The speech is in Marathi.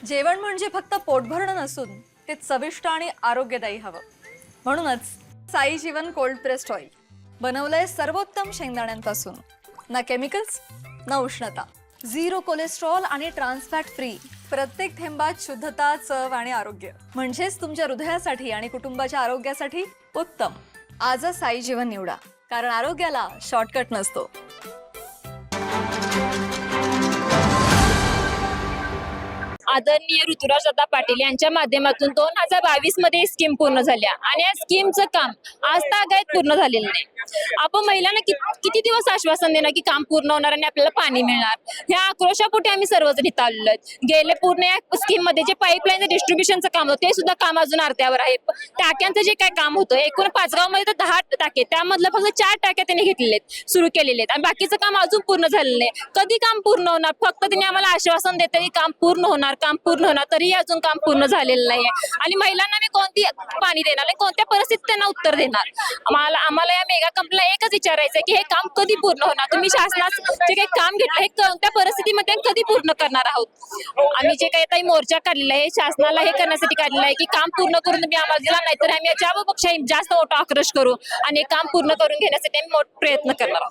जेवण म्हणजे फक्त पोट भरणं नसून ते चविष्ट आणि आरोग्यदायी हवं. म्हणूनच साई जीवन कोल्ड प्रेस्ड ऑइल बनवलंय सर्वोत्तम शेंगदाण्यांपासून. ना केमिकल्स ना उष्णता, झिरो कोलेस्ट्रॉल आणि ट्रान्सफॅट फ्री. प्रत्येक थेंबात शुद्धता, चव आणि आरोग्य. म्हणजेच तुमच्या हृदयासाठी आणि कुटुंबाच्या आरोग्यासाठी उत्तम. आजच साई जीवन निवडा, कारण आरोग्याला शॉर्टकट नसतो. आदरणीय ऋतुराज दादा पाटील यांच्या माध्यमातून 2022 मध्ये स्कीम पूर्ण झाल्या आणि या स्कीमचं काम आज तागायत पूर्ण झालेलं नाही. आपण महिलांना किती दिवस आश्वासन देणार की काम पूर्ण होणार आणि आपल्याला पाणी मिळणार. ह्या आक्रोशापोटी आम्ही सर्वजण इथं आलेलो आहेत. गेले पूर्ण या स्कीम मध्ये जे पाईपलाईन डिस्ट्रीब्युशनचं काम होतं ते सुद्धा काम अजून अर्ध्यावर आहे. टाक्यांचं जे काय काम होतं, एकूण 5 गावामध्ये तर 10 टाके, त्यामधलं फक्त 4 टाक्या त्यांनी घेतलेले आहेत, सुरू केलेले आहेत आणि बाकीचं काम अजून पूर्ण झालेलं नाही. कधी काम पूर्ण होणार? फक्त त्यांनी आम्हाला आश्वासन देतं की काम पूर्ण होणार, तरीही अजून काम पूर्ण झालेलं नाहीये. आणि महिलांना मी कोणती पाणी देणार आणि कोणत्या परिस्थितीत त्यांना उत्तर देणार? आम्हाला या मेगा कंपनीला एकच विचारायचं की हे काम कधी पूर्ण होणार? तुम्ही शासनाचं जे काही काम घेतलं हे कोणत्या परिस्थितीमध्ये कधी पूर्ण करणार आहोत? आम्ही जे काही मोर्चा काढलेला आहे शासनाला हे करण्यासाठी काढलेला आहे की काम पूर्ण करून तुम्ही आम्हाला दिला, नाही तर आम्ही याच्यापेक्षा जास्त मोठा आक्रोश करू आणि काम पूर्ण करून घेण्यासाठी आम्ही प्रयत्न करणार आहोत.